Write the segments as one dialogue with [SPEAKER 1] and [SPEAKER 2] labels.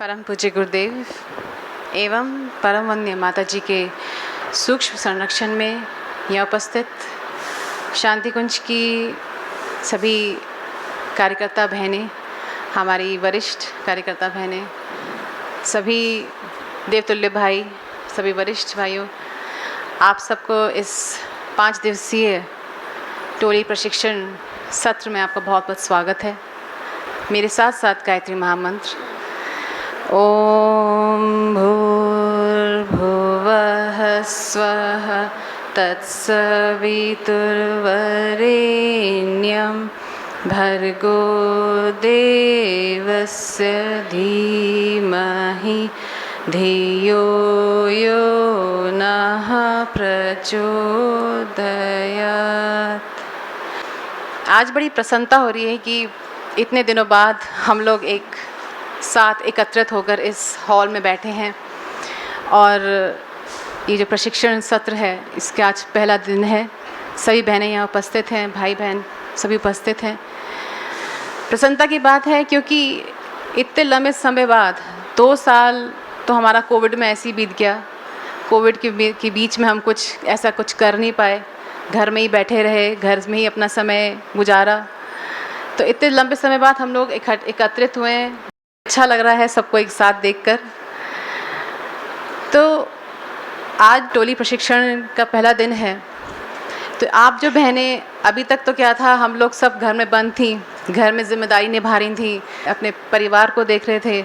[SPEAKER 1] परम पूज्य गुरुदेव एवं परम वंद्य माता जी के सूक्ष्म संरक्षण में यहाँ उपस्थित शांति कुंज की सभी कार्यकर्ता बहनें, हमारी वरिष्ठ कार्यकर्ता बहनें, सभी देवतुल्य भाई, सभी वरिष्ठ भाइयों, आप सबको इस 5 दिवसीय टोली प्रशिक्षण सत्र में आपका बहुत बहुत स्वागत है। मेरे साथ साथ गायत्री महामंत्र ओम भूर्भुवः स्वः तत्सवितुर्वरेण्यं भर्गो देवस्य धीमहि धियो यो नः प्रचोदयात्। आज बड़ी प्रसन्नता हो रही है कि इतने दिनों बाद हम लोग एक साथ एकत्रित होकर इस हॉल में बैठे हैं और ये जो प्रशिक्षण सत्र है इसके आज पहला दिन है। सभी बहनें यहाँ उपस्थित हैं, भाई बहन सभी उपस्थित हैं। प्रसन्नता की बात है क्योंकि इतने लंबे समय बाद 2 साल तो हमारा कोविड में ऐसे ही बीत गया। कोविड के बीच में हम कुछ ऐसा कुछ कर नहीं पाए, घर में ही बैठे रहे, घर में ही अपना समय गुजारा। तो इतने लंबे समय बाद हम लोग एकत्रित हुए हैं। अच्छा लग रहा है सबको एक साथ देखकर। तो आज टोली प्रशिक्षण का पहला दिन है। तो आप जो बहनें, अभी तक तो क्या था, हम लोग सब घर में बंद थी, घर में जिम्मेदारी निभा रही थी, अपने परिवार को देख रहे थे।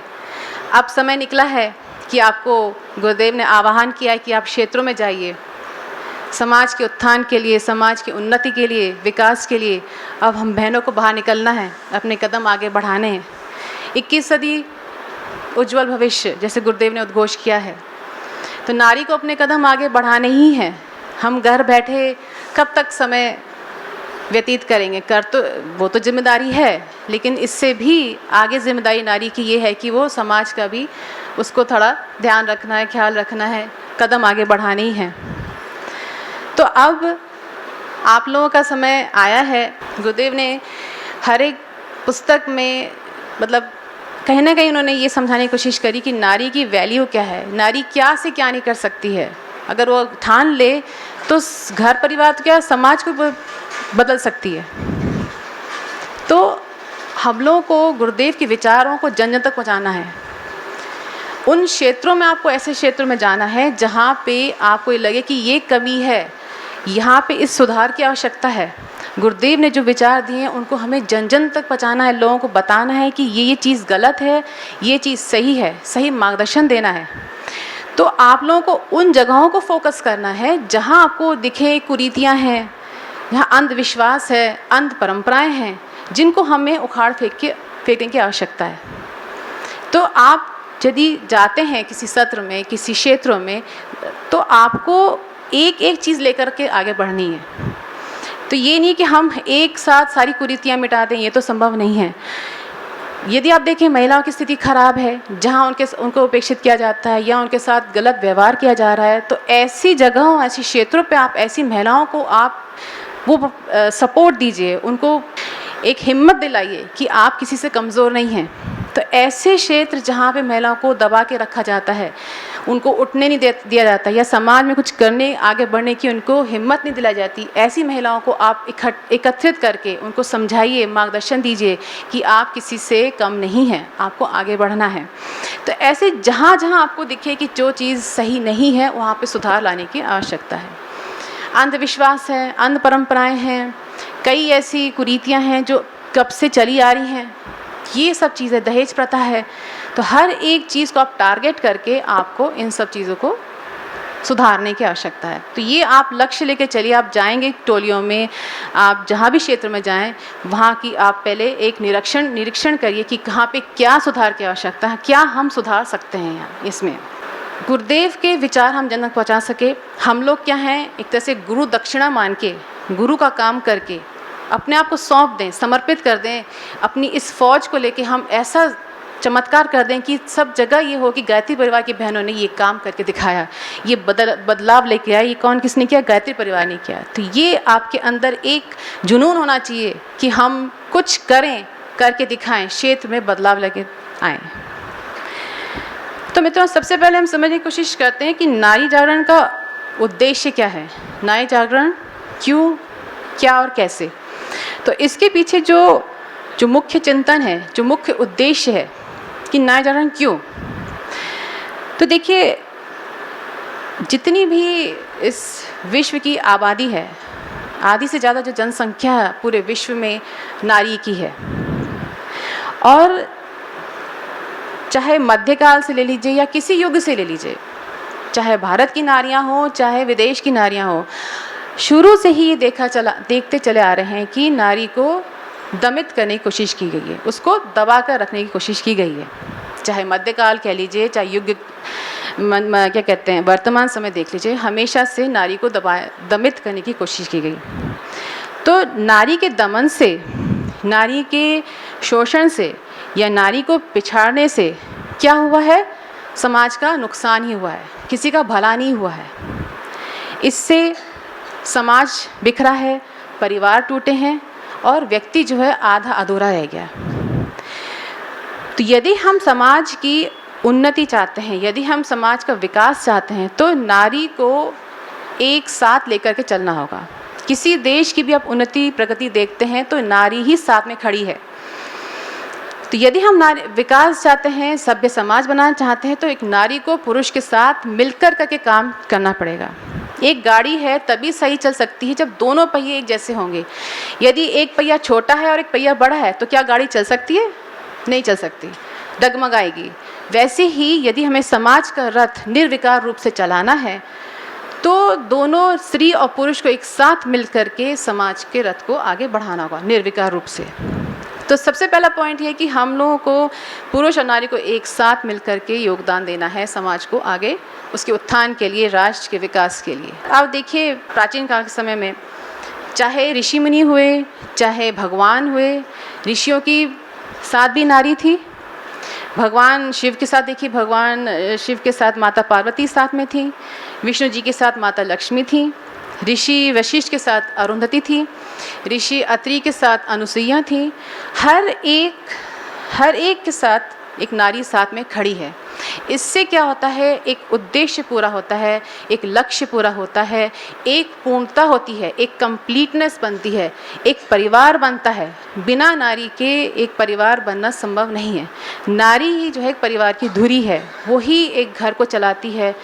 [SPEAKER 1] अब समय निकला है कि आपको गुरुदेव ने आह्वान किया है कि आप क्षेत्रों में जाइए, समाज के उत्थान के लिए, समाज की उन्नति के लिए, विकास के लिए अब हम बहनों को बाहर निकलना है, अपने कदम आगे बढ़ाने हैं। 21 सदी उज्जवल भविष्य जैसे गुरुदेव ने उद्घोष किया है, तो नारी को अपने कदम आगे बढ़ाने ही हैं। हम घर बैठे कब तक समय व्यतीत करेंगे? कर तो वो तो जिम्मेदारी है, लेकिन इससे भी आगे जिम्मेदारी नारी की ये है कि वो समाज का भी उसको थोड़ा ध्यान रखना है, ख्याल रखना है, कदम आगे बढ़ाने ही हैं। तो अब आप लोगों का समय आया है। गुरुदेव ने हर एक पुस्तक में मतलब कहीं ना कहीं उन्होंने ये समझाने की कोशिश करी कि नारी की वैल्यू क्या है, नारी क्या से क्या नहीं कर सकती है। अगर वो ठान ले तो घर परिवार तो क्या समाज को बदल सकती है। तो हम लोगों को गुरुदेव के विचारों को जन जन तक पहुँचाना है। उन क्षेत्रों में आपको ऐसे क्षेत्रों में जाना है जहाँ पे आपको ये लगे कि ये कमी है, यहाँ पे इस सुधार की आवश्यकता है। गुरुदेव ने जो विचार दिए हैं उनको हमें जन जन तक पहुँचाना है, लोगों को बताना है कि ये चीज़ गलत है, ये चीज़ सही है, सही मार्गदर्शन देना है। तो आप लोगों को उन जगहों को फोकस करना है जहाँ आपको दिखे कुरीतियाँ हैं, जहाँ अंधविश्वास है, अंध परंपराएं हैं, जिनको हमें उखाड़ फेंकने की आवश्यकता है। तो आप यदि जाते हैं किसी सत्र में, किसी क्षेत्रों में, तो आपको एक एक चीज़ लेकर के आगे बढ़नी है। तो ये नहीं कि हम एक साथ सारी कुरीतियाँ मिटा दें, ये तो संभव नहीं है। यदि आप देखें महिलाओं की स्थिति खराब है, जहाँ उनको उपेक्षित किया जाता है या उनके साथ गलत व्यवहार किया जा रहा है, तो ऐसी जगहों, ऐसी क्षेत्रों पे आप ऐसी महिलाओं को आप वो सपोर्ट दीजिए, उनको एक हिम्मत दिलाइए कि आप किसी से कमज़ोर नहीं हैं। तो ऐसे क्षेत्र जहाँ पे महिलाओं को दबा के रखा जाता है, उनको उठने नहीं दिया जाता, या समाज में कुछ करने, आगे बढ़ने की उनको हिम्मत नहीं दिलाई जाती, ऐसी महिलाओं को आप एकत्रित करके उनको समझाइए, मार्गदर्शन दीजिए कि आप किसी से कम नहीं हैं, आपको आगे बढ़ना है। तो ऐसे जहाँ जहाँ आपको दिखे कि जो चीज़ सही नहीं है, वहाँ पे सुधार लाने की आवश्यकता है। अंधविश्वास है, अंध परंपराएँ हैं, कई ऐसी कुरीतियाँ हैं जो कब से चली आ रही हैं, ये सब चीज़ें, दहेज प्रथा है। तो हर एक चीज़ को आप टारगेट करके आपको इन सब चीज़ों को सुधारने की आवश्यकता है। तो ये आप लक्ष्य लेके चलिए। आप जाएंगे टोलियों में, आप जहाँ भी क्षेत्र में जाएं, वहाँ की आप पहले एक निरीक्षण करिए कि कहाँ पे क्या सुधार की आवश्यकता है, क्या हम सुधार सकते हैं यहाँ इसमें। गुरुदेव के विचार हम जन तक पहुँचा सके। हम लोग क्या हैं, एक तरह से गुरु दक्षिणा मान के, गुरु का काम करके अपने आप को सौंप दें, समर्पित कर दें। अपनी इस फौज को लेके हम ऐसा चमत्कार कर दें कि सब जगह ये हो कि गायत्री परिवार की बहनों ने ये काम करके दिखाया, ये बदलाव लेके आया। ये कौन किसने किया? गायत्री परिवार ने किया। तो ये आपके अंदर एक जुनून होना चाहिए कि हम कुछ करें, करके दिखाएं, क्षेत्र में बदलाव लेके आएँ। तो मित्रों, सबसे पहले हम समझने की कोशिश करते हैं कि नारी जागरण का उद्देश्य क्या है, नारी जागरण क्यों, क्या और कैसे। तो इसके पीछे जो मुख्य चिंतन है, जो मुख्य उद्देश्य है कि नारी जागरण क्यों, तो देखिए, जितनी भी इस विश्व की आबादी है, आधी से ज़्यादा जो जनसंख्या पूरे विश्व में नारी की है, और चाहे मध्यकाल से ले लीजिए या किसी युग से ले लीजिए, चाहे भारत की नारियां हो चाहे विदेश की नारियां हो, शुरू से ही ये देखते चले आ रहे हैं कि नारी को दमित करने की कोशिश की गई है, उसको दबा कर रखने की कोशिश की गई है। चाहे मध्यकाल कह लीजिए, चाहे युग क्या कहते हैं, वर्तमान समय देख लीजिए, हमेशा से नारी को दमित करने की कोशिश की गई। तो नारी के दमन से, नारी के शोषण से या नारी को पिछाड़ने से क्या हुआ है, समाज का नुकसान ही हुआ है, किसी का भला नहीं हुआ है। इससे समाज बिखरा है, परिवार टूटे हैं और व्यक्ति जो है आधा अधूरा रह गया। तो यदि हम समाज की उन्नति चाहते हैं, यदि हम समाज का विकास चाहते हैं, तो नारी को एक साथ लेकर के चलना होगा। किसी देश की भी आप उन्नति प्रगति देखते हैं तो नारी ही साथ में खड़ी है। तो यदि हम नारी विकास चाहते हैं, सभ्य समाज बनाना चाहते हैं, तो एक नारी को पुरुष के साथ मिलकर करके काम करना पड़ेगा। एक गाड़ी है तभी सही चल सकती है जब दोनों पहिए एक जैसे होंगे। यदि एक पहिया छोटा है और एक पहिया बड़ा है तो क्या गाड़ी चल सकती है? नहीं चल सकती, डगमगाएगी। वैसे ही यदि हमें समाज का रथ निर्विकार रूप से चलाना है तो दोनों स्त्री और पुरुष को एक साथ मिलकर के समाज के रथ को आगे बढ़ाना होगा निर्विकार रूप से। तो सबसे पहला पॉइंट ये कि हम लोगों को पुरुष और नारी को एक साथ मिलकर के योगदान देना है समाज को आगे, उसके उत्थान के लिए, राष्ट्र के विकास के लिए। आप देखिए, प्राचीन काल के समय में चाहे ऋषि मुनि हुए, चाहे भगवान हुए, ऋषियों की साथ भी नारी थी। भगवान शिव के साथ देखिए, भगवान शिव के साथ माता पार्वती साथ में थी, विष्णु जी के साथ माता लक्ष्मी थी, ऋषि वशिष्ठ के साथ अरुंधति थी, ऋषि अत्रि के साथ अनुसुईया थी। हर एक के साथ एक नारी साथ में खड़ी है। इससे क्या होता है, एक उद्देश्य पूरा होता है, एक लक्ष्य पूरा होता है, एक पूर्णता होती है, एक कंप्लीटनेस बनती है, एक परिवार बनता है। बिना नारी के एक परिवार बनना संभव नहीं है। नारी ही जो है एक परिवार की धुरी है, वो ही एक घर को चलाती है।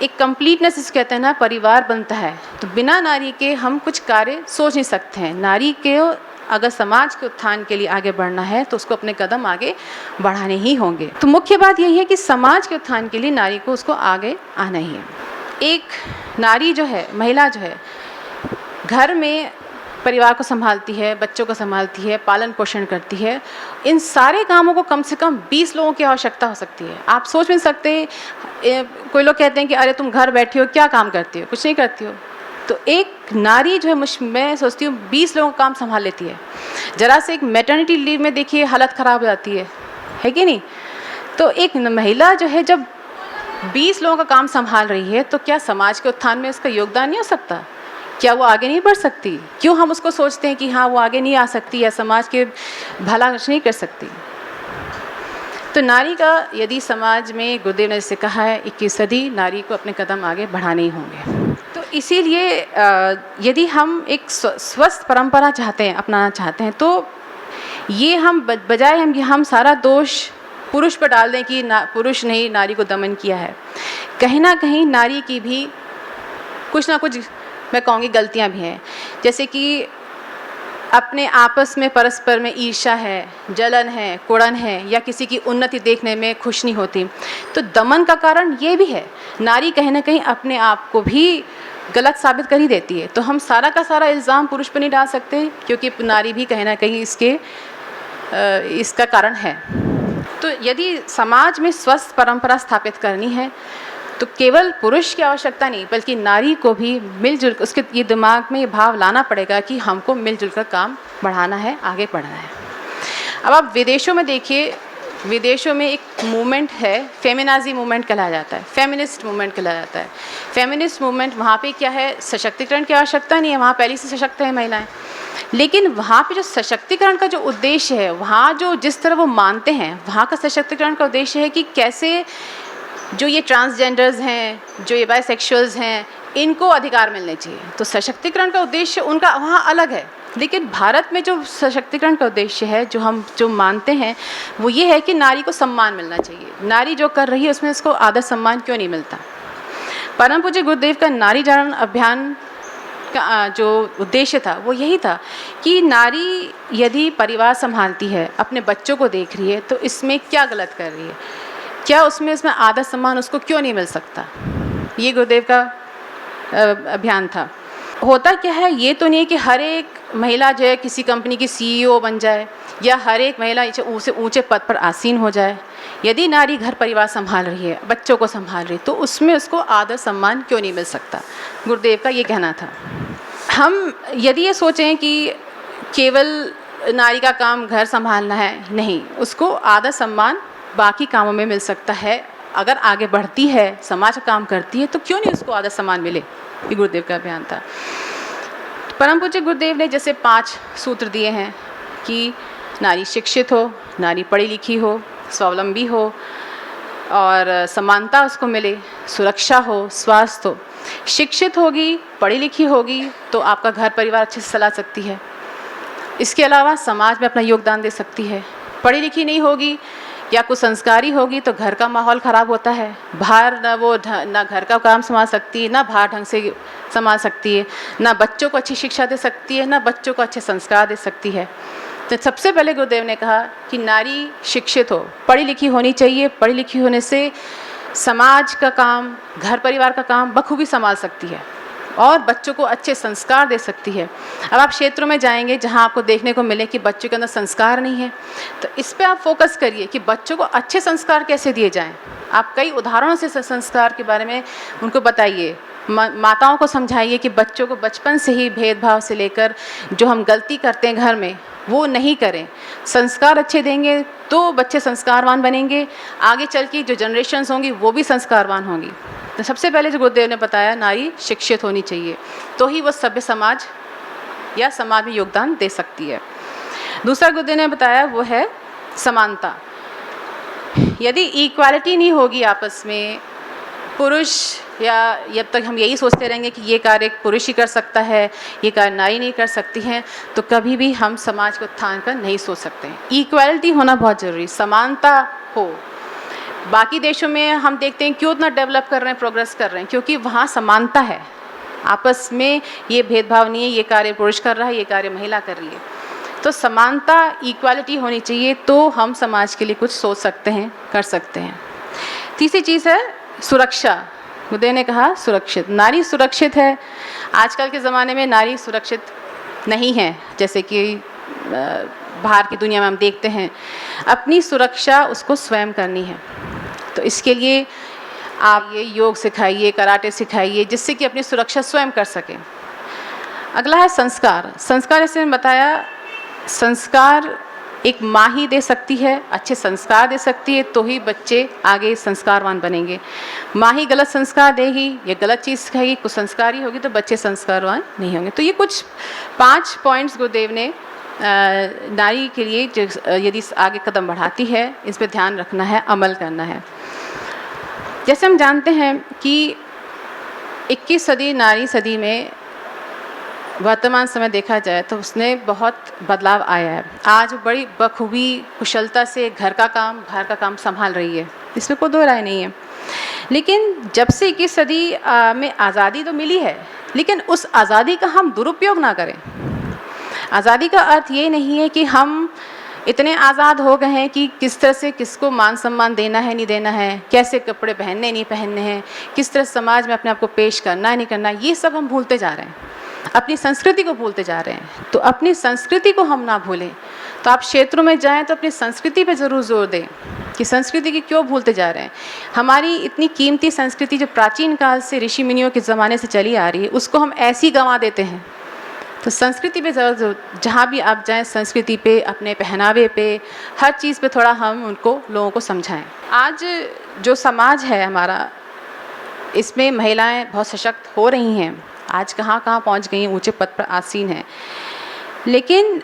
[SPEAKER 1] एक कंप्लीटनेस इसे कहते हैं ना, परिवार बनता है। तो बिना नारी के हम कुछ कार्य सोच नहीं सकते हैं। नारी के अगर समाज के उत्थान के लिए आगे बढ़ना है तो उसको अपने कदम आगे बढ़ाने ही होंगे। तो मुख्य बात यही है कि समाज के उत्थान के लिए नारी को उसको आगे आना ही है। एक नारी जो है, महिला जो है, घर में परिवार को संभालती है, बच्चों को संभालती है, पालन पोषण करती है। इन सारे कामों को कम से कम 20 लोगों की आवश्यकता हो सकती है। आप सोच नहीं सकते, कोई लोग कहते हैं कि अरे तुम घर बैठी हो, क्या काम करती हो? कुछ नहीं करती हो। तो एक नारी जो है, मैं सोचती हूँ 20 लोगों का काम संभाल लेती है। जरा से एक मैटरनिटी लीव में देखिए हालत ख़राब हो जाती है कि नहीं? तो एक महिला जो है जब 20 लोगों का काम संभाल रही है तो क्या समाज के उत्थान में उसका योगदान नहीं हो सकता? क्या वो आगे नहीं बढ़ सकती? क्यों हम उसको सोचते हैं कि हाँ वो आगे नहीं आ सकती या समाज के भला कुछ नहीं कर सकती? तो नारी का यदि समाज में गुरुदेव ने जैसे कहा है 21 सदी, नारी को अपने कदम आगे बढ़ाने ही होंगे। तो इसीलिए यदि हम एक स्वस्थ परंपरा चाहते हैं, अपनाना चाहते हैं, तो ये हम बजाय हम सारा दोष पुरुष पर डाल दें कि पुरुष ने ही नारी को दमन किया है, कहीं ना कहीं नारी की भी कुछ ना कुछ, मैं कहूँगी, गलतियाँ भी हैं। जैसे कि अपने आपस में परस्पर में ईर्ष्या है, जलन है, कुड़न है, या किसी की उन्नति देखने में खुश नहीं होती। तो दमन का कारण ये भी है, नारी कहीं ना कहीं अपने आप को भी गलत साबित कर ही देती है। तो हम सारा का सारा इल्ज़ाम पुरुष पर नहीं डाल सकते, क्योंकि नारी भी कहीं ना कहीं इसका कारण है। तो यदि समाज में स्वस्थ परंपरा स्थापित करनी है तो केवल पुरुष की आवश्यकता नहीं, बल्कि नारी को भी मिलजुल, उसके ये दिमाग में ये भाव लाना पड़ेगा कि हमको मिलजुल कर काम बढ़ाना है, आगे बढ़ना है। अब आप विदेशों में देखिए, विदेशों में एक मूवमेंट है, फेमिनाजी मूवमेंट कहलाया जाता है, फेमिनिस्ट मूवमेंट कहलाया जाता है। फेमिनिस्ट मूवमेंट, वहाँ पे क्या है, सशक्तिकरण की आवश्यकता नहीं है, वहाँ पहले से सशक्त है महिलाएं। लेकिन वहाँ पे जो सशक्तिकरण का जो उद्देश्य है, वहाँ जो जिस तरह वो मानते हैं, वहाँ का सशक्तिकरण का उद्देश्य है कि कैसे जो ये ट्रांसजेंडर्स हैं, जो ये बाइसेक्सुअल्स हैं, इनको अधिकार मिलने चाहिए। तो सशक्तिकरण का उद्देश्य उनका वहाँ अलग है, लेकिन भारत में जो सशक्तिकरण का उद्देश्य है, जो मानते हैं, वो ये है कि नारी को सम्मान मिलना चाहिए। नारी जो कर रही है उसमें उसको आदर सम्मान क्यों नहीं मिलता। परम पूज्य गुरुदेव का नारी जागरण अभियान का जो उद्देश्य था वो यही था कि नारी यदि परिवार संभालती है, अपने बच्चों को देख रही है, तो इसमें क्या गलत कर रही है, क्या उसमें आदर सम्मान उसको क्यों नहीं मिल सकता। ये गुरुदेव का अभियान था। होता क्या है, ये तो नहीं है कि हर एक महिला जो है किसी कंपनी की CEO बन जाए या हर एक महिला उसे ऊंचे पद पर आसीन हो जाए। यदि नारी घर परिवार संभाल रही है, बच्चों को संभाल रही है, तो उसमें उसको आदर सम्मान क्यों नहीं मिल सकता। गुरुदेव का ये कहना था। हम यदि ये सोचें कि केवल नारी का काम घर संभालना है, नहीं, उसको आदर सम्मान बाकी कामों में मिल सकता है। अगर आगे बढ़ती है, समाज का काम करती है, तो क्यों नहीं उसको आदर सम्मान मिले। ये गुरुदेव का अभियान था। परम पूज्य गुरुदेव ने जैसे 5 सूत्र दिए हैं कि नारी शिक्षित हो, नारी पढ़ी लिखी हो, स्वावलंबी हो और समानता उसको मिले, सुरक्षा हो, स्वास्थ्य हो। शिक्षित होगी, पढ़ी लिखी होगी तो आपका घर परिवार अच्छे से चला सकती है। इसके अलावा समाज में अपना योगदान दे सकती है। पढ़ी लिखी नहीं होगी या कुछ संस्कारी होगी तो घर का माहौल ख़राब होता है। बाहर ना घर का काम संभाल सकती है, ना बाहर ढंग से संभाल सकती है, ना बच्चों को अच्छी शिक्षा दे सकती है, ना बच्चों को अच्छे संस्कार दे सकती है। तो सबसे पहले गुरुदेव ने कहा कि नारी शिक्षित हो, पढ़ी लिखी होनी चाहिए। पढ़ी लिखी होने से समाज का काम, घर परिवार का काम बखूबी संभाल सकती है और बच्चों को अच्छे संस्कार दे सकती है। अब आप क्षेत्रों में जाएंगे जहां आपको देखने को मिले कि बच्चों के अंदर संस्कार नहीं है, तो इस पे आप फोकस करिए कि बच्चों को अच्छे संस्कार कैसे दिए जाएं। आप कई उदाहरणों से संस्कार के बारे में उनको बताइए। माताओं को समझाइए कि बच्चों को बचपन से ही भेदभाव से लेकर जो हम गलती करते हैं घर में वो नहीं करें। संस्कार अच्छे देंगे तो बच्चे संस्कारवान बनेंगे, आगे चल के जो जनरेशन्स होंगी वो भी संस्कारवान होंगी। तो सबसे पहले जो गुरुदेव ने बताया, नारी शिक्षित होनी चाहिए, तो ही वो सभ्य समाज या समाज में योगदान दे सकती है। दूसरा गुरुदेव ने बताया वो है समानता। यदि इक्वालिटी नहीं होगी आपस में, पुरुष या जब तक हम यही सोचते रहेंगे कि ये कार्य पुरुष ही कर सकता है, ये कार्य नारी नहीं कर सकती हैं, तो कभी भी हम समाज को उत्थान कर नहीं सोच सकते हैं। इक्वालिटी होना बहुत ज़रूरी, समानता हो। बाकी देशों में हम देखते हैं क्यों उतना डेवलप कर रहे हैं, प्रोग्रेस कर रहे हैं, क्योंकि वहाँ समानता है। आपस में ये भेदभाव नहीं है, ये कार्य पुरुष कर रहा है, ये कार्य महिला कर रही है। तो समानता, इक्वालिटी होनी चाहिए, तो हम समाज के लिए कुछ सोच सकते हैं, कर सकते हैं। तीसरी चीज़ है सुरक्षा। गुरुदेव ने कहा सुरक्षित, नारी सुरक्षित है। आजकल के ज़माने में नारी सुरक्षित नहीं है, जैसे कि बाहर की दुनिया में हम देखते हैं। अपनी सुरक्षा उसको स्वयं करनी है। तो इसके लिए आप ये योग सिखाइए, कराटे सिखाइए, जिससे कि अपनी सुरक्षा स्वयं कर सकें। अगला है संस्कार। संस्कार जैसे मैंने बताया, संस्कार एक माँ ही दे सकती है, अच्छे संस्कार दे सकती है, तो ही बच्चे आगे संस्कारवान बनेंगे। माँ ही गलत संस्कार देगी या गलत चीज़ सिखाएगी, कुछ संस्कारी होगी, तो बच्चे संस्कारवान नहीं होंगे। तो ये कुछ 5 पॉइंट्स गुरुदेव ने नारी के लिए यदि आगे कदम बढ़ाती है, इस पर ध्यान रखना है, अमल करना है। जैसे हम जानते हैं कि 21 सदी नारी सदी में वर्तमान समय देखा जाए तो उसने बहुत बदलाव आया है। आज बड़ी बखूबी कुशलता से घर का काम, बाहर का काम संभाल रही है, इसमें कोई दो राय नहीं है। लेकिन जब से 21 सदी में आज़ादी तो मिली है, लेकिन उस आज़ादी का हम दुरुपयोग ना करें। आज़ादी का अर्थ ये नहीं है कि हम इतने आज़ाद हो गए हैं कि किस तरह से किसको मान सम्मान देना है, नहीं देना है, कैसे कपड़े पहनने नहीं पहनने हैं, किस तरह समाज में अपने आप को पेश करना है नहीं करना, ये सब हम भूलते जा रहे हैं। अपनी संस्कृति को भूलते जा रहे हैं। तो अपनी संस्कृति को हम ना भूलें। तो आप क्षेत्रों में जाएं तो अपनी संस्कृति पे ज़रूर जोर दें कि संस्कृति की क्यों भूलते जा रहे हैं। हमारी इतनी कीमती संस्कृति जो प्राचीन काल से ऋषि मुनियों के ज़माने से चली आ रही है, उसको हम ऐसी गंवा देते हैं। तो संस्कृति पे ज़रूर, जहाँ भी आप जाएं, संस्कृति पे, अपने पहनावे पे, हर चीज़ पे थोड़ा हम उनको, लोगों को समझाएं। आज जो समाज है हमारा, इसमें महिलाएं बहुत सशक्त हो रही हैं। आज कहाँ कहाँ पहुँच गई हैं, ऊंचे पद पर आसीन हैं। लेकिन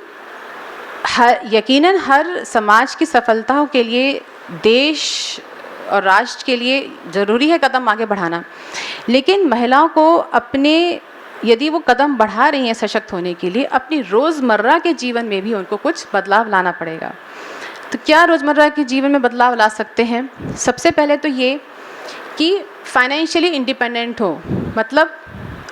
[SPEAKER 1] यकीनन हर समाज की सफलताओं के लिए देश और राष्ट्र के लिए ज़रूरी है कदम आगे बढ़ाना, लेकिन महिलाओं को अपने यदि वो कदम बढ़ा रही हैं सशक्त होने के लिए, अपनी रोज़मर्रा के जीवन में भी उनको कुछ बदलाव लाना पड़ेगा। तो क्या रोज़मर्रा के जीवन में बदलाव ला सकते हैं? सबसे पहले तो ये कि फाइनेंशियली इंडिपेंडेंट हो, मतलब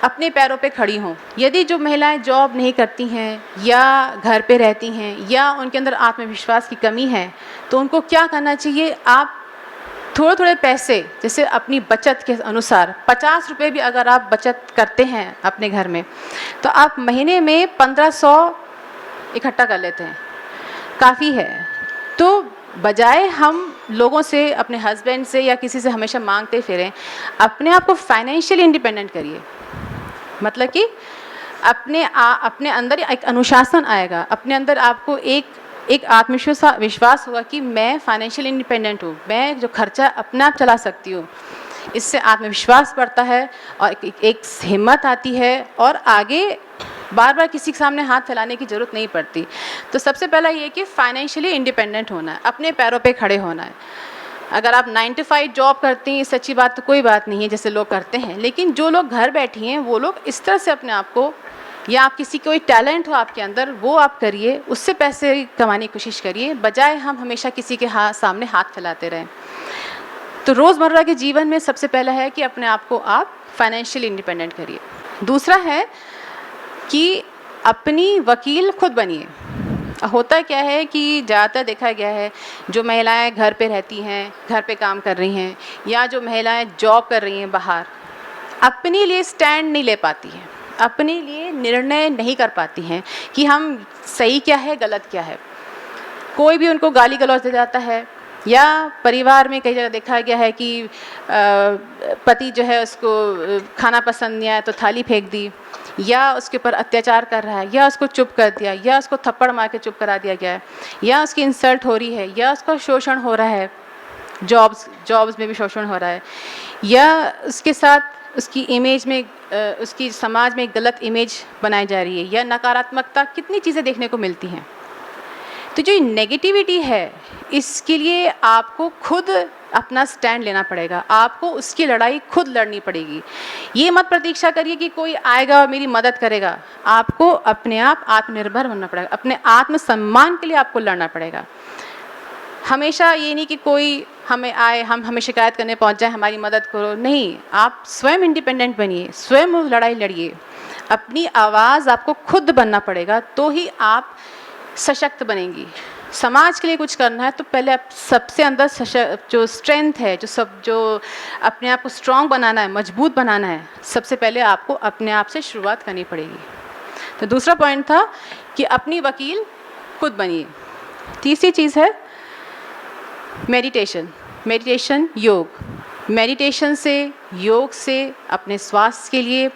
[SPEAKER 1] अपने पैरों पे खड़ी हों। यदि जो महिलाएं जॉब नहीं करती हैं या घर पे रहती हैं या उनके अंदर आत्मविश्वास की कमी है, तो उनको क्या करना चाहिए? आप थोड़े थोड़े पैसे, जैसे अपनी बचत के अनुसार 50 रुपये भी अगर आप बचत करते हैं अपने घर में, तो आप महीने में 1500 इकट्ठा कर लेते हैं, काफ़ी है। तो बजाय हम लोगों से, अपने हस्बैंड से या किसी से हमेशा मांगते फिरें, अपने आप को फाइनेंशियली इंडिपेंडेंट करिए। मतलब कि अपने अंदर एक अनुशासन आएगा, अपने अंदर आपको एक आत्मविश्वास होगा कि मैं फाइनेंशियल इंडिपेंडेंट हूँ, मैं जो खर्चा अपने आप चला सकती हूँ। इससे आत्मविश्वास बढ़ता है और एक हिम्मत आती है और आगे बार बार किसी के सामने हाथ फैलाने की ज़रूरत नहीं पड़ती। तो सबसे पहला ये कि फाइनेंशियली इंडिपेंडेंट होना है, अपने पैरों पे खड़े होना है। अगर आप 9 to 5 जॉब करती हैं, सच्ची बात तो कोई बात नहीं है जैसे लोग करते हैं, लेकिन जो लोग घर बैठी हैं वो लोग इस तरह से अपने आप को, या आप किसी कोई टैलेंट हो आपके अंदर, वो आप करिए, उससे पैसे कमाने की कोशिश करिए, बजाय हम हमेशा किसी के सामने हाथ फैलाते रहें। तो रोज़मर्रा के जीवन में सबसे पहला है कि अपने आप को आप फाइनेंशियल इंडिपेंडेंट करिए। दूसरा है कि अपनी वकील खुद बनिए। होता क्या है कि ज़्यादातर देखा गया है, जो महिलाएं घर पे रहती हैं, घर पे काम कर रही हैं, या जो महिलाएं जॉब कर रही हैं बाहर, अपने लिए स्टैंड नहीं ले पाती हैं, अपने लिए निर्णय नहीं कर पाती हैं कि हम सही क्या है गलत क्या है। कोई भी उनको गाली गलौज दे जाता है, या परिवार में कई जगह देखा गया है कि पति जो है उसको खाना पसंद नहीं आया तो थाली फेंक दी, या उसके ऊपर अत्याचार कर रहा है, या उसको चुप कर दिया, या उसको थप्पड़ मार के चुप करा दिया गया है, या उसकी इंसल्ट हो रही है, या उसका शोषण हो रहा है, जॉब्स में भी शोषण हो रहा है, या उसके साथ उसकी इमेज में, उसकी समाज में गलत इमेज बनाई जा रही है, या नकारात्मकता, कितनी चीज़ें देखने को मिलती हैं। तो जो नेगेटिविटी है, इसके लिए आपको खुद अपना स्टैंड लेना पड़ेगा, आपको उसकी लड़ाई खुद लड़नी पड़ेगी। ये मत प्रतीक्षा करिए कि कोई आएगा और मेरी मदद करेगा, आपको अपने आप आत्मनिर्भर होना पड़ेगा, अपने आत्मसम्मान के लिए आपको लड़ना पड़ेगा। हमेशा ये नहीं कि कोई हमें आए, हम हमें शिकायत करने पहुंच जाए, हमारी मदद करो, नहीं, आप स्वयं इंडिपेंडेंट बनिए, स्वयं लड़ाई लड़िए, अपनी आवाज़ आपको खुद बनना पड़ेगा, तो ही आप सशक्त बनेंगी। समाज के लिए कुछ करना है तो पहले आप सबसे अंदर जो स्ट्रेंथ है, जो अपने आप को स्ट्रॉन्ग बनाना है, मजबूत बनाना है, सबसे पहले आपको अपने आप से शुरुआत करनी पड़ेगी। तो दूसरा पॉइंट था कि अपनी वकील खुद बनिए। तीसरी चीज़ है मेडिटेशन, योग। मेडिटेशन से, योग से अपने स्वास्थ्य के लिए,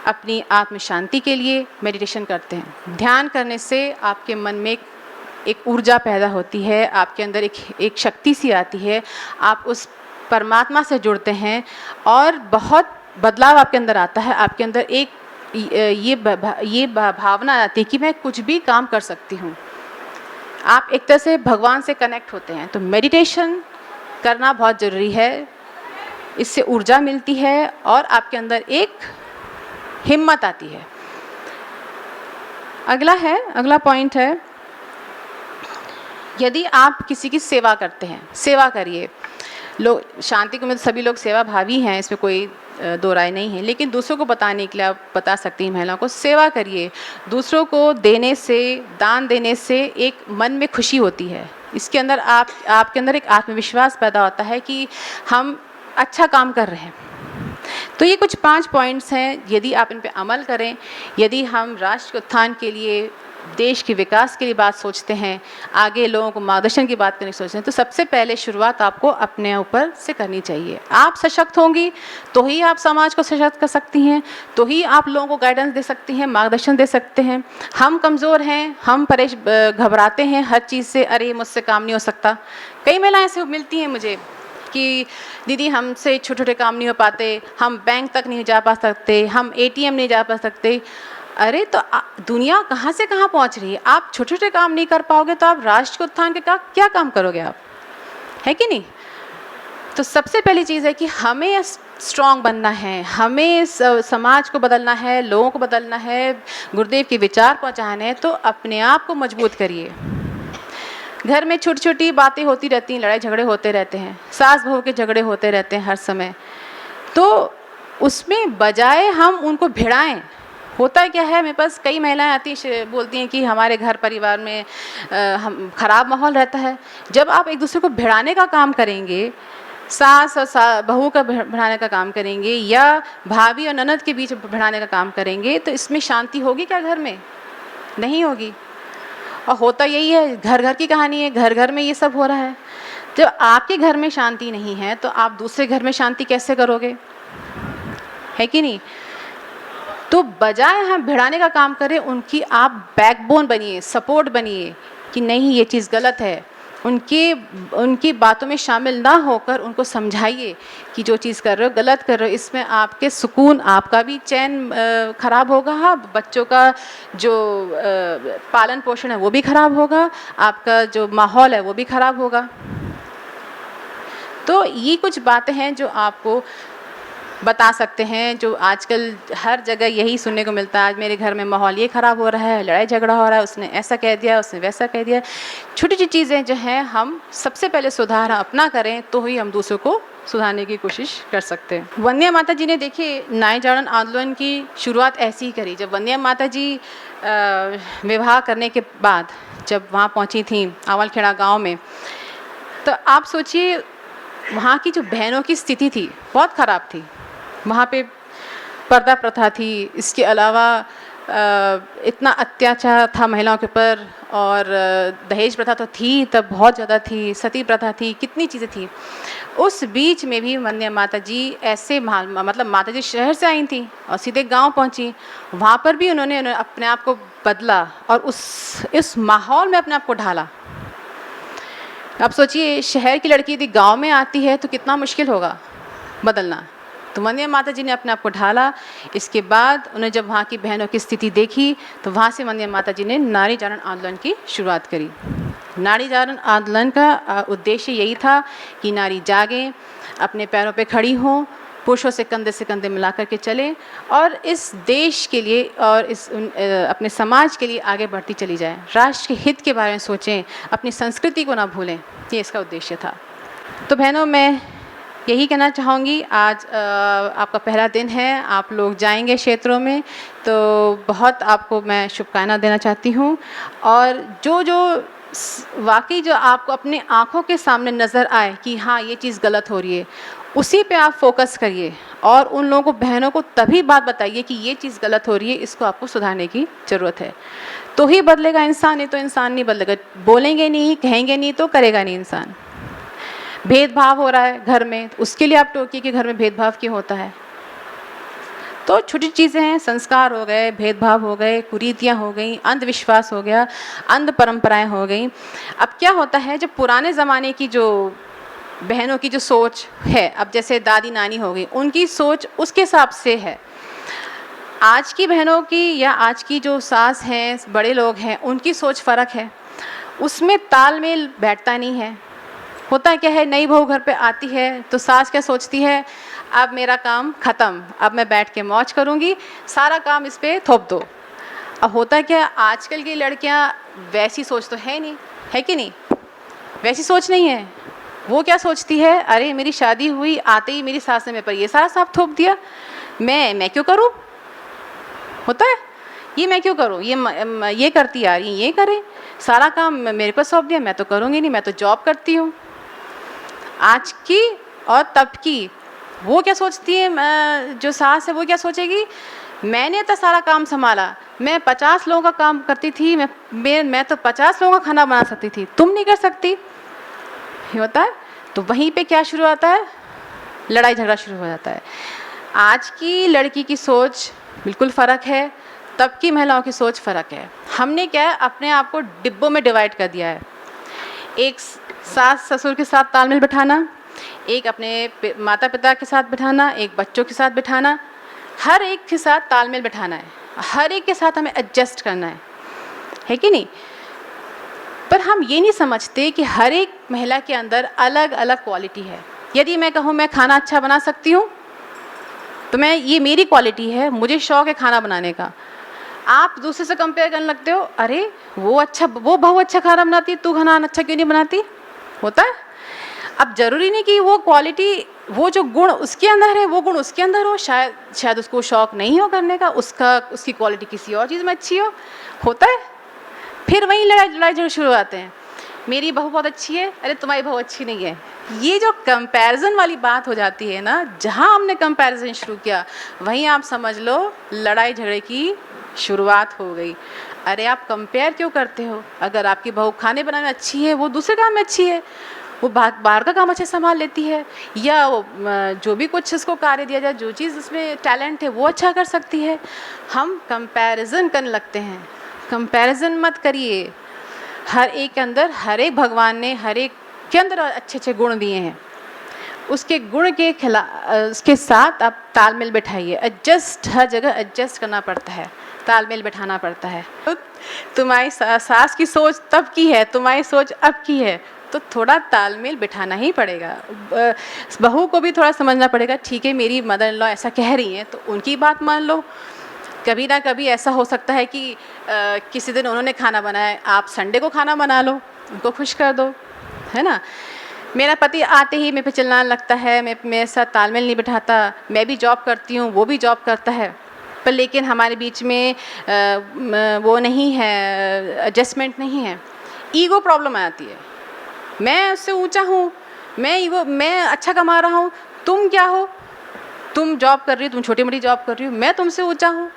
[SPEAKER 1] अपनी आत्म शांति के लिए मेडिटेशन करते हैं। ध्यान करने से आपके मन में एक ऊर्जा पैदा होती है, आपके अंदर एक शक्ति सी आती है, आप उस परमात्मा से जुड़ते हैं और बहुत बदलाव आपके अंदर आता है। आपके अंदर ये भावना आती है कि मैं कुछ भी काम कर सकती हूँ। आप एक तरह से भगवान से कनेक्ट होते हैं। तो मेडिटेशन करना बहुत ज़रूरी है, इससे ऊर्जा मिलती है और आपके अंदर एक हिम्मत आती है। अगला पॉइंट है, यदि आप किसी की सेवा करते हैं, सेवा करिए। लोग शांति को में तो सभी लोग सेवा भावी हैं, इसमें कोई दो राय नहीं है, लेकिन दूसरों को बताने के लिए आप बता सकती हैं महिलाओं को, सेवा करिए। दूसरों को देने से, दान देने से एक मन में खुशी होती है, इसके अंदर आपके अंदर एक आत्मविश्वास पैदा होता है कि हम अच्छा काम कर रहे हैं। तो ये कुछ 5 पॉइंट्स हैं, यदि आप इन पे अमल करें, यदि हम राष्ट्र के उत्थान के लिए, देश के विकास के लिए बात सोचते हैं, आगे लोगों को मार्गदर्शन की बात करने की सोचते हैं, तो सबसे पहले शुरुआत आपको अपने ऊपर से करनी चाहिए। आप सशक्त होंगी तो ही आप समाज को सशक्त कर सकती हैं, तो ही आप लोगों को गाइडेंस दे सकती हैं, मार्गदर्शन दे सकते हैं। हम कमज़ोर हैं, हम घबराते हैं हर चीज़ से, अरे मुझसे काम नहीं हो सकता। कई महिलाएं ऐसे मिलती हैं मुझे कि दीदी हमसे छोटे छोटे काम नहीं हो पाते, हम बैंक तक नहीं जा पा सकते, हम ATM नहीं जा पा सकते। अरे तो दुनिया कहाँ से कहाँ पहुँच रही है, आप छोटे छोटे काम नहीं कर पाओगे तो आप राष्ट्र के उत्थान के क्या काम करोगे आप, है कि नहीं? तो सबसे पहली चीज़ है कि हमें स्ट्रॉन्ग बनना है, हमें समाज को बदलना है, लोगों को बदलना है, गुरुदेव के विचार पहुँचाने हैं, तो अपने आप को मजबूत करिए। घर में छोटी छोटी बातें होती रहती हैं, लड़ाई झगड़े होते रहते हैं, सास बहू के झगड़े होते रहते हैं हर समय, तो उसमें बजाय हम उनको भिड़ाएं, होता क्या है, मेरे पास कई महिलाएं आती बोलती हैं कि हमारे घर परिवार में हम खराब माहौल रहता है। जब आप एक दूसरे को भिड़ाने का काम करेंगे, सास और बहू का भिड़ाने का काम करेंगे या भाभी और ननद के बीच भिड़ाने का काम करेंगे, तो इसमें शांति होगी क्या घर में? नहीं होगी। और होता यही है, घर घर की कहानी है, घर घर में ये सब हो रहा है। जब आपके घर में शांति नहीं है तो आप दूसरे घर में शांति कैसे करोगे, है कि नहीं? तो बजाय हम भिड़ाने का काम करें, उनकी आप बैकबोन बनिए, सपोर्ट बनिए कि नहीं ये चीज़ गलत है। उनकी बातों में शामिल ना होकर उनको समझाइए कि जो चीज़ कर रहे हो गलत कर रहे हो, इसमें आपके सुकून, आपका भी चैन खराब होगा, हाँ, बच्चों का जो पालन पोषण है वो भी खराब होगा, आपका जो माहौल है वो भी खराब होगा। तो ये कुछ बातें हैं जो आपको बता सकते हैं, जो आजकल हर जगह यही सुनने को मिलता है, आज मेरे घर में माहौल ये ख़राब हो रहा है, लड़ाई झगड़ा हो रहा है, उसने ऐसा कह दिया, उसने वैसा कह दिया। छोटी छोटी चीज़ें जो हैं हम सबसे पहले सुधार अपना करें तो ही हम दूसरों को सुधारने की कोशिश कर सकते हैं। वंदे माता जी ने देखिए नारी जागरण आंदोलन की शुरुआत ऐसी ही करी। जब वंदे माता जी विवाह करने के बाद जब वहाँ पहुँची थी आवलखेड़ा गाँव में, तो आप सोचिए वहाँ की जो बहनों की स्थिति थी बहुत ख़राब थी। वहाँ पे पर्दा प्रथा थी, इसके अलावा इतना अत्याचार था महिलाओं के ऊपर, और दहेज प्रथा तो थी तब बहुत ज़्यादा थी, सती प्रथा थी, कितनी चीज़ें थी। उस बीच में भी वंदे माता जी ऐसे मतलब माता जी शहर से आई थी और सीधे गांव पहुंची, वहाँ पर भी उन्होंने अपने आप को बदला और उस माहौल में अपने आप को ढाला। अब सोचिए शहर की लड़की यदि गांव में आती है तो कितना मुश्किल होगा बदलना। तो वंदे माता जी ने अपने आप को ढाला। इसके बाद उन्हें जब वहाँ की बहनों की स्थिति देखी तो वहाँ से वंदे माता जी ने नारी जागरण आंदोलन की शुरुआत करी। नारी जागरण आंदोलन का उद्देश्य यही था कि नारी जागें, अपने पैरों पे खड़ी हों, पुरुषों से कंधे मिला करके चलें और इस देश के लिए और अपने समाज के लिए आगे बढ़ती चली जाए, राष्ट्र के हित के बारे में सोचें, अपनी संस्कृति को ना भूलें। ये इसका उद्देश्य था। तो बहनों, मैं यही कहना चाहूँगी, आज आपका पहला दिन है, आप लोग जाएंगे क्षेत्रों में, तो बहुत आपको मैं शुभकामनाएं देना चाहती हूँ। और जो वाकई जो आपको अपने आँखों के सामने नज़र आए कि हाँ ये चीज़ गलत हो रही है, उसी पे आप फोकस करिए और उन लोगों को, बहनों को तभी बात बताइए कि ये चीज़ गलत हो रही है, इसको आपको सुधारने की ज़रूरत है। तो ही बदलेगा इंसान, नहीं तो इंसान नहीं बदलेगा। बोलेंगे नहीं, कहेंगे नहीं तो करेगा नहीं इंसान। भेदभाव हो रहा है घर में, उसके लिए आप टोकिए कि घर में भेदभाव क्यों होता है। तो छोटी चीज़ें हैं, संस्कार हो गए, भेदभाव हो गए, कुरीतियाँ हो गई, अंधविश्वास हो गया, अंध परंपराएं हो गई। अब क्या होता है, जब पुराने ज़माने की जो बहनों की जो सोच है, अब जैसे दादी नानी हो गई, उनकी सोच उसके हिसाब से है। आज की बहनों की या आज की जो सास हैं, बड़े लोग हैं, उनकी सोच फ़र्क है, उसमें तालमेल बैठता नहीं है। होता क्या है, नई बहू घर पे आती है तो सास क्या सोचती है, अब मेरा काम ख़त्म, अब मैं बैठ के मौज करूँगी, सारा काम इस पर थोप दो। अब होता क्या, आजकल की लड़कियाँ वैसी सोच तो है नहीं, है कि नहीं, वैसी सोच नहीं है। वो क्या सोचती है, अरे मेरी शादी हुई, आते ही मेरी सास ने मेरे पर ये सारा साफ थोप दिया, मैं क्यों करूँ, होता है ये मैं क्यों करूँ, ये करती आ रही, ये करें, सारा काम मेरे पर सौंप दिया, मैं तो करूँगी नहीं, मैं तो जॉब करती हूँ। आज की और तब की वो क्या सोचती है, जो सास है वो क्या सोचेगी, मैंने तो सारा काम संभाला, मैं 50 लोगों का काम करती थी, मैं तो 50 लोगों का खाना बना सकती थी, तुम नहीं कर सकती, ये होता है। तो वहीं पे क्या शुरू होता है, लड़ाई झगड़ा शुरू हो जाता है। आज की लड़की की सोच बिल्कुल फ़र्क है, तब की महिलाओं की सोच फ़र्क है। हमने क्या है, अपने आप को डिब्बों में डिवाइड कर दिया है। एक सास ससुर के साथ तालमेल बिठाना, एक अपने माता पिता के साथ बिठाना, एक बच्चों के साथ बिठाना, हर एक के साथ तालमेल बिठाना है, हर एक के साथ हमें एडजस्ट करना है कि नहीं। पर हम ये नहीं समझते कि हर एक महिला के अंदर अलग अलग क्वालिटी है, यदि मैं कहूँ मैं खाना अच्छा बना सकती हूँ, तो मैं, ये मेरी क्वालिटी है, मुझे शौक है खाना बनाने का। आप दूसरे से कंपेयर करने लगते हो, अरे वो बहुत अच्छा खाना बनाती है, तू खाना अच्छा क्यों नहीं बनाती? होता है। अब जरूरी नहीं कि वो क्वालिटी, वो जो गुण उसके अंदर है वो गुण उसके अंदर हो, शायद उसको शौक नहीं हो करने का, उसकी क्वालिटी किसी और चीज़ में अच्छी हो। होता है। फिर वहीं लड़ाई झगड़े शुरू आते हैं, मेरी बहू बहुत अच्छी है, अरे तुम्हारी बहू अच्छी नहीं है। ये जो कंपैरिजन वाली बात हो जाती है ना, जहाँ हमने कंपैरिजन शुरू किया वहीं आप समझ लो लड़ाई झगड़े की शुरुआत हो गई। अरे आप कंपेयर क्यों करते हो? अगर आपकी बहू खाने बनाने में अच्छी है, वो दूसरे काम में अच्छी है, वो बाहर का काम अच्छे संभाल लेती है, या वो जो भी कुछ उसको कार्य दिया जाए, जो चीज़ उसमें टैलेंट है वो अच्छा कर सकती है। हम कंपैरिजन करने लगते हैं। कंपैरिजन मत करिए। हर एक के अंदर, हर एक भगवान ने हर एक के अंदर अच्छे अच्छे गुण दिए हैं, उसके गुण के उसके साथ आप तालमेल बैठाइए। एडजस्ट, हर जगह एडजस्ट करना पड़ता है, तालमेल बैठाना पड़ता है। तुम्हारी सास की सोच तब की है, तुम्हारी सोच अब की है, तो थोड़ा तालमेल बिठाना ही पड़ेगा। बहू को भी थोड़ा समझना पड़ेगा, ठीक है मेरी मदर इन लॉ ऐसा कह रही हैं तो उनकी बात मान लो। कभी ना कभी ऐसा हो सकता है कि किसी दिन उन्होंने खाना बनाया, आप संडे को खाना बना लो, उनको खुश कर दो, है ना। मेरा पति आते ही मेरे पे चिल्लाने लगता है, मेरे साथ तालमेल नहीं बिठाता। मैं भी जॉब करती हूँ, वो भी जॉब करता है, पर लेकिन हमारे बीच में वो नहीं है, एडजस्टमेंट नहीं है। ईगो प्रॉब्लम आती है। मैं उससे ऊंचा हूँ, मैं अच्छा कमा रहा हूँ, तुम क्या हो? तुम जॉब कर रही हो, तुम छोटी मोटी जॉब कर रही हो, मैं तुमसे ऊंचा हूँ।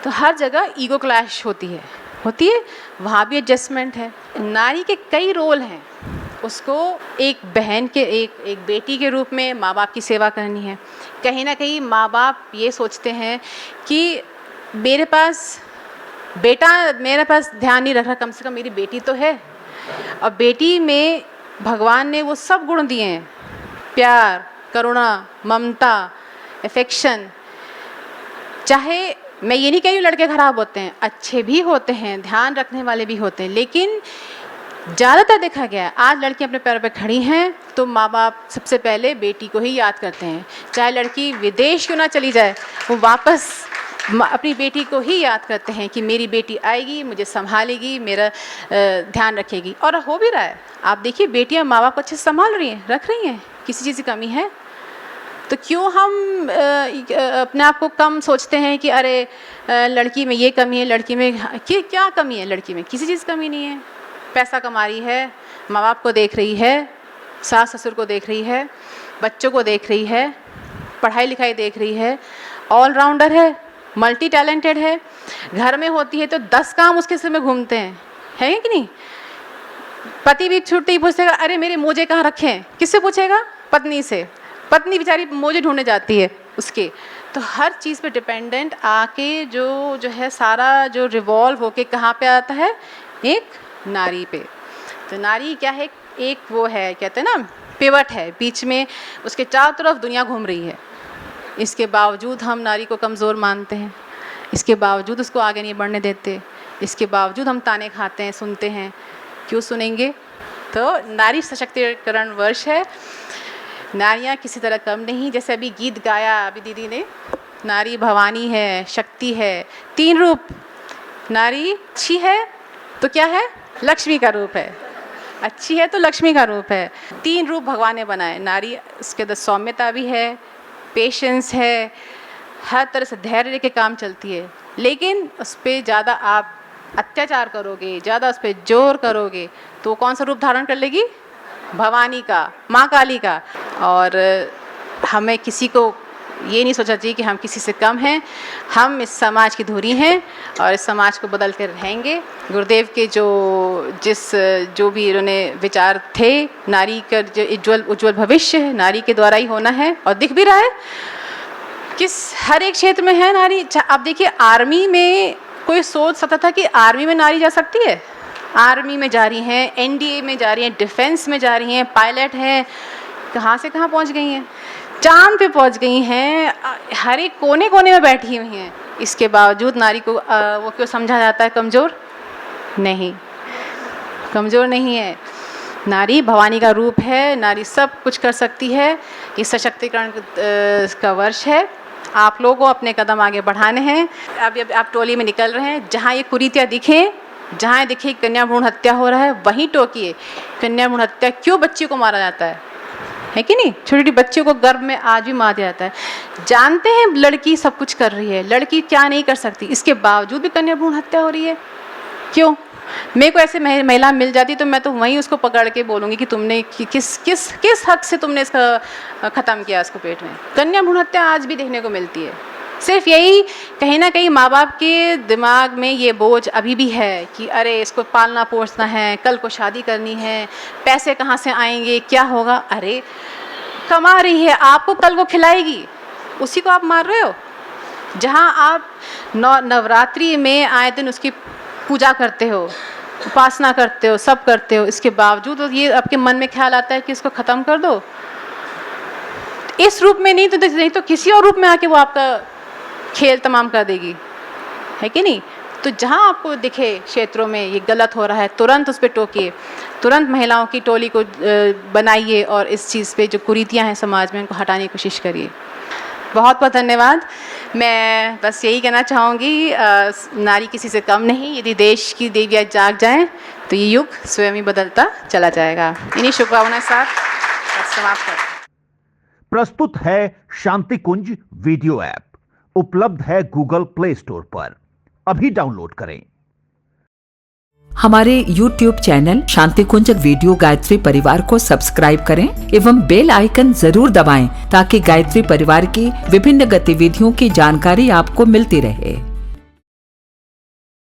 [SPEAKER 1] तो हर जगह ईगो क्लैश होती है वहाँ भी एडजस्टमेंट है। नारी के कई रोल हैं, उसको एक बहन के, एक बेटी के रूप में माँ बाप की सेवा करनी है। कहीं ना कहीं माँ बाप ये सोचते हैं कि मेरे पास ध्यान नहीं रख रहा, कम से कम मेरी बेटी तो है। और बेटी में भगवान ने वो सब गुण दिए हैं, प्यार, करुणा, ममता, अफेक्शन। चाहे मैं ये नहीं कह रही हूँ लड़के खराब होते हैं, अच्छे भी होते हैं, ध्यान रखने वाले भी होते हैं, लेकिन ज़्यादातर देखा गया है आज लड़की अपने पैरों पे खड़ी हैं तो माँ बाप सबसे पहले बेटी को ही याद करते हैं। चाहे लड़की विदेश क्यों ना चली जाए, वो वापस अपनी बेटी को ही याद करते हैं कि मेरी बेटी आएगी, मुझे संभालेगी, मेरा ध्यान रखेगी। और हो भी रहा है। आप देखिए बेटियां माँ बाप को अच्छे से संभाल रही हैं, रख रही हैं, किसी चीज़ की कमी है? तो क्यों हम अपने आप को कम सोचते हैं कि अरे लड़की में ये कमी है, लड़की में क्या कमी है? लड़की में किसी चीज़ कमी नहीं है। पैसा कमा रही है, माँ बाप को देख रही है, सास ससुर को देख रही है, बच्चों को देख रही है, पढ़ाई लिखाई देख रही है, ऑलराउंडर है, मल्टी टैलेंटेड है। घर में होती है तो 10 काम उसके सिर में घूमते हैं, है कि नहीं? पति भी छुट्टी पूछेगा, अरे मेरे मोजे कहाँ रखे हैं? किससे पूछेगा? पत्नी से। पत्नी बेचारी मोजे ढूंढने जाती है उसके। तो हर चीज़ पे डिपेंडेंट आके जो है सारा जो रिवॉल्व होके कहाँ पे आता है? एक नारी पे। तो नारी क्या है? एक वो है, कहते हैं ना, पिवट है, बीच में उसके चारों तरफ दुनिया घूम रही है। इसके बावजूद हम नारी को कमज़ोर मानते हैं, इसके बावजूद उसको आगे नहीं बढ़ने देते, इसके बावजूद हम ताने खाते हैं, सुनते हैं। क्यों सुनेंगे? तो नारी सशक्तिकरण वर्ष है। नारियाँ किसी तरह कम नहीं। जैसे अभी गीत गाया अभी दीदी ने, नारी भवानी है, शक्ति है, 3 रूप। नारी अच्छी है तो क्या है? लक्ष्मी का रूप है। अच्छी है तो लक्ष्मी का रूप है। 3 रूप भगवान ने बनाए। नारी, उसके अंदर सौम्यता भी है, पेशेंस है, हर तरह से धैर्य लेके काम चलती है। लेकिन उस पर ज़्यादा आप अत्याचार करोगे, ज़्यादा उस पर जोर करोगे तो कौन सा रूप धारण कर लेगी? भवानी का, माँ काली का। और हमें किसी को ये नहीं सोचना चाहिए कि हम किसी से कम हैं। हम इस समाज की धुरी हैं और इस समाज को बदल कर रहेंगे। गुरुदेव के जो भी इन्होंने विचार थे, नारी का जो उज्ज्वल भविष्य है नारी के द्वारा ही होना है, और दिख भी रहा है किस हर एक क्षेत्र में है नारी। आप देखिए आर्मी में कोई सोच सकता था कि आर्मी में नारी जा सकती है? आर्मी में जा रही हैं, एनडीए में जा रही हैं, डिफेंस में जा रही हैं, पायलट हैं, कहाँ से कहाँ पहुँच गई हैं, चांद पे पहुँच गई हैं, हर एक कोने कोने में बैठी हुई हैं। इसके बावजूद नारी को वो क्यों समझा जाता है कमज़ोर? नहीं, कमज़ोर नहीं है। नारी भवानी का रूप है, नारी सब कुछ कर सकती है। ये सशक्तिकरण का वर्ष है। आप लोगों को अपने कदम आगे बढ़ाने हैं। अब आप टोली में निकल रहे हैं, जहाँ ये कुरीतियाँ दिखें, जहाँ दिखे कन्या भ्रूण हत्या हो रहा है, वहीं टोकिए। कन्या भ्रूण हत्या क्यों बच्ची को मारा जाता है कि नहीं? छोटी छोटी बच्चियों को गर्भ में आज भी मार दिया जाता है। जानते हैं लड़की सब कुछ कर रही है, लड़की क्या नहीं कर सकती, इसके बावजूद भी कन्या भ्रूण हत्या हो रही है। क्यों? मेरे को ऐसे महिला मिल जाती तो मैं तो वहीं उसको पकड़ के बोलूँगी कि तुमने किस हक से तुमने इसका ख़त्म किया इसको पेट में। कन्या भ्रूण हत्या आज भी देखने को मिलती है। सिर्फ यही कहीं ना कहीं माँ बाप के दिमाग में ये बोझ अभी भी है कि अरे इसको पालना पोसना है, कल को शादी करनी है, पैसे कहाँ से आएंगे, क्या होगा। अरे कमा रही है, आपको कल को खिलाएगी, उसी को आप मार रहे हो। जहाँ आप नवरात्रि में आए दिन उसकी पूजा करते हो, उपासना करते हो, सब करते हो, इसके बावजूद ये आपके मन में ख्याल आता है कि इसको ख़त्म कर दो। इस रूप में नहीं तो किसी और रूप में आके वो आपका खेल तमाम कर देगी, है कि नहीं? तो जहाँ आपको दिखे क्षेत्रों में ये गलत हो रहा है, तुरंत उस पर टोकिए, तुरंत महिलाओं की टोली को बनाइए और इस चीज़ पे जो कुरीतियाँ हैं समाज में उनको हटाने की कोशिश करिए। बहुत बहुत धन्यवाद। मैं बस यही कहना चाहूँगी, नारी किसी से कम नहीं। यदि देश की देवियाँ जाग जाएं तो ये युग स्वयं ही बदलता चला जाएगा। इन्हीं शुभकामनाओं के साथ समाप्त करते हैं।
[SPEAKER 2] प्रस्तुत है शांति कुंज वीडियो ऐप, उपलब्ध है गूगल प्ले स्टोर पर। अभी डाउनलोड करें।
[SPEAKER 3] हमारे YouTube चैनल शांति कुंज वीडियो गायत्री परिवार को सब्सक्राइब करें एवं बेल आइकन जरूर दबाएं ताकि गायत्री परिवार की विभिन्न गतिविधियों की जानकारी आपको मिलती रहे।